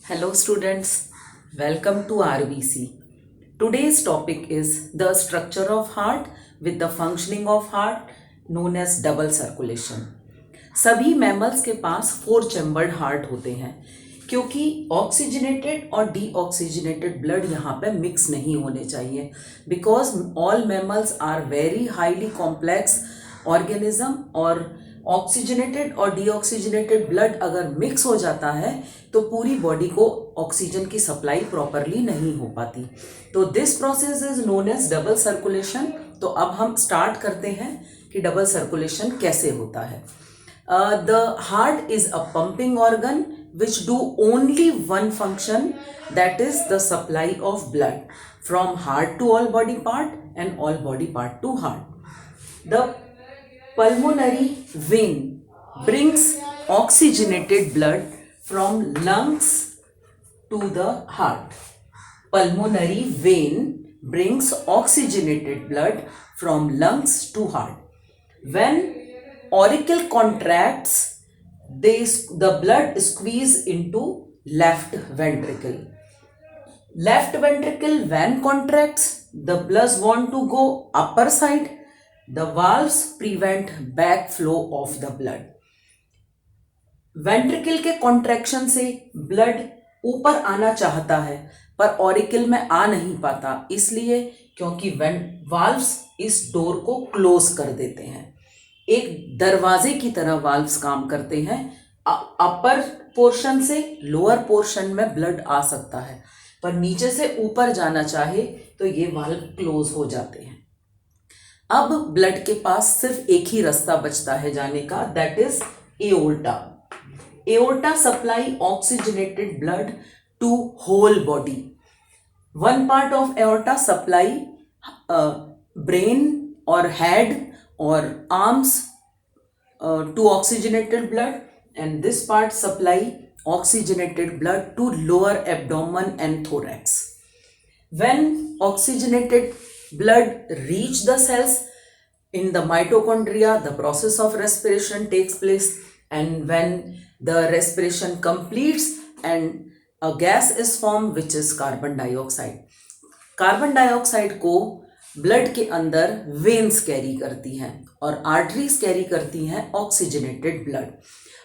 Hello students, welcome to RBC. Today's topic is the structure of heart with the functioning of heart known as double circulation. सभी mammals के पास 4 chambered heart होते हैं क्योंकि oxygenated और deoxygenated blood यहाँ पे mix नहीं होने चाहिए because all mammals are very highly complex organism और ऑक्सीजनेटेड और डीऑक्सीजनेटेड ब्लड अगर मिक्स हो जाता है तो पूरी बॉडी को ऑक्सीजन की सप्लाई प्रॉपरली नहीं हो पाती। तो this process is known as double circulation. तो अब हम स्टार्ट करते हैं कि डबल सर्कुलेशन कैसे होता है। The heart is a pumping organ which do only one function, that is the supply of blood from heart to all body part and all body part to heart. The pulmonary vein brings oxygenated blood from lungs to the heart. Pulmonary vein brings oxygenated blood from lungs to heart. When auricle contracts, the blood squeeze into left ventricle. Left ventricle when contracts, the blood want to go upper side. The valves prevent backflow of the blood. Ventricle के contraction से blood ऊपर आना चाहता है पर auricle में आ नहीं पाता, इसलिए क्योंकि वाल्व्स इस डोर को क्लोज कर देते हैं। एक दरवाजे की तरह वाल्व्स काम करते हैं। अपर पोर्शन से लोअर पोर्शन में ब्लड आ सकता है पर नीचे से ऊपर जाना चाहे तो ये वाल्व क्लोज हो जाते हैं। अब ब्लड के पास सिर्फ एक ही रास्ता बचता है जाने का, that is aorta. Aorta supply oxygenated blood to whole body. One part of aorta supply brain और head or arms to oxygenated blood, and this part supply oxygenated blood to lower abdomen and thorax. When oxygenated blood reach the cells in the mitochondria, the process of respiration takes place, and when the respiration completes and a gas is formed which is carbon dioxide. Carbon dioxide को blood के अंदर veins carry करती हैं और arteries carry करती हैं oxygenated blood.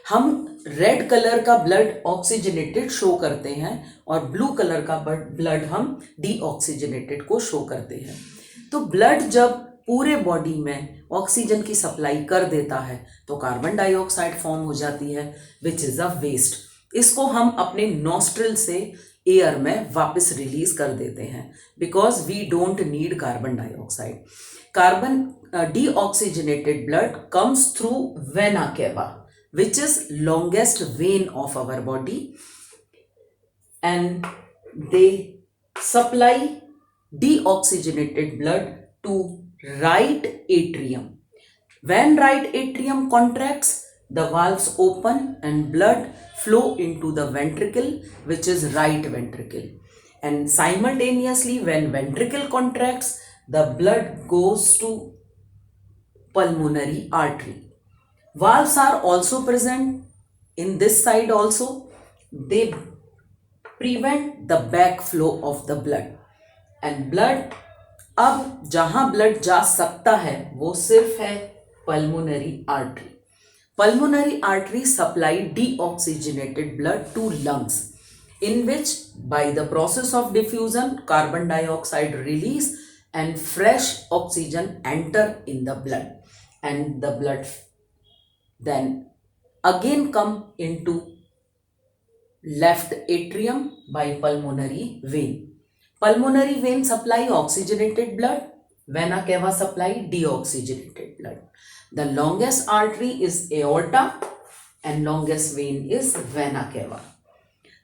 हम red colour का ब्लड ऑक्सीजनेटेड शो करते हैं और ब्लू कलर का ब्लड हम डीऑक्सीजनेटेड को शो करते हैं। तो ब्लड जब पूरे बॉडी में ऑक्सीजन की सप्लाई कर देता है तो कार्बन डाइऑक्साइड फॉर्म हो जाती है विच इज अ वेस्ट। इसको हम अपने नॉस्ट्रिल से एयर में वापस रिलीज कर देते हैं because we don't need carbon dioxide. Carbon deoxygenated blood comes through vena cava which is longest vein of our body and they supply deoxygenated blood to right atrium. When right atrium contracts, the valves open and blood flow into the ventricle which is right ventricle, and simultaneously when ventricle contracts the blood goes to pulmonary artery. Valves are also present in this side also. They prevent the backflow of the blood, and blood अब जहां blood जा सकता है वो सिर्फ है pulmonary artery. Pulmonary artery supply deoxygenated blood to lungs, in which by the process of diffusion carbon dioxide release and fresh oxygen enter in the blood, and the blood then again come into left atrium by pulmonary vein. Pulmonary vein supply oxygenated blood, vena cava supply deoxygenated blood. The longest artery is aorta and longest vein is vena cava.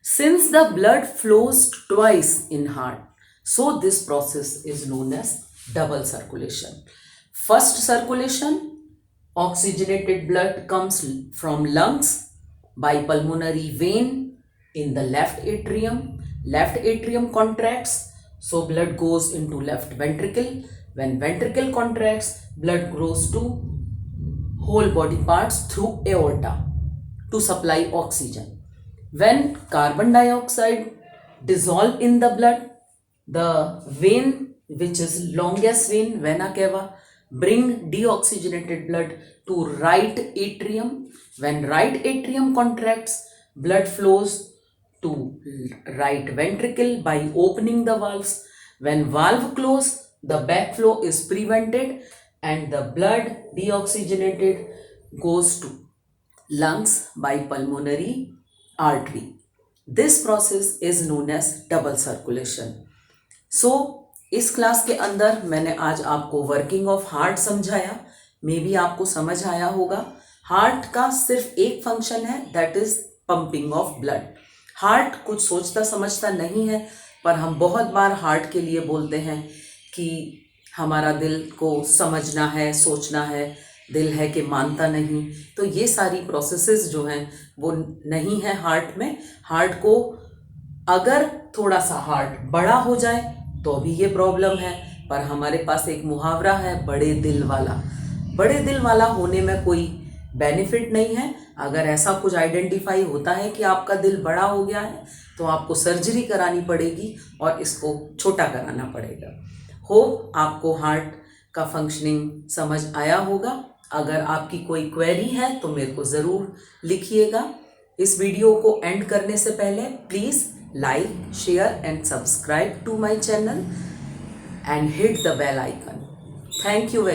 Since the blood flows twice in heart, so this process is known as double circulation. First circulation, oxygenated blood comes from lungs by pulmonary vein in the left atrium. Left atrium contracts, so blood goes into left ventricle. When ventricle contracts, blood goes to whole body parts through aorta to supply oxygen. when carbon dioxide dissolve in the blood, the vein which is longest vein, vena cava, bring deoxygenated blood to right atrium. When right atrium contracts, blood flows to right ventricle by opening the valves. When valve close, the backflow is prevented and the blood deoxygenated goes to lungs by pulmonary artery. This process is known as double circulation. सो इस class के अंदर मैंने आज आपको working of heart समझाया। May be आपको समझ आया होगा। हार्ट का सिर्फ एक फंक्शन है, that is pumping of blood. Heart कुछ सोचता समझता नहीं है, पर हम बहुत बार हार्ट के लिए बोलते हैं कि हमारा दिल को समझना है, सोचना है, दिल है कि मानता नहीं। तो ये सारी प्रोसेसेस जो हैं वो नहीं है हार्ट में। हार्ट को अगर थोड़ा सा हार्ट बड़ा हो जाए तो भी ये प्रॉब्लम है, पर हमारे पास एक मुहावरा है, बड़े दिल वाला। बड़े दिल वाला होने में कोई बेनिफिट नहीं है। अगर ऐसा कुछ आइडेंटिफाई होता है कि आपका दिल बड़ा हो गया है तो आपको सर्जरी करानी पड़ेगी और इसको छोटा कराना पड़ेगा। होप आपको हार्ट का फंक्शनिंग समझ आया होगा। अगर आपकी कोई क्वेरी है तो मेरे को ज़रूर लिखिएगा। इस वीडियो को एंड करने से पहले please like, share and subscribe to my channel and hit the bell icon. Thank you very much.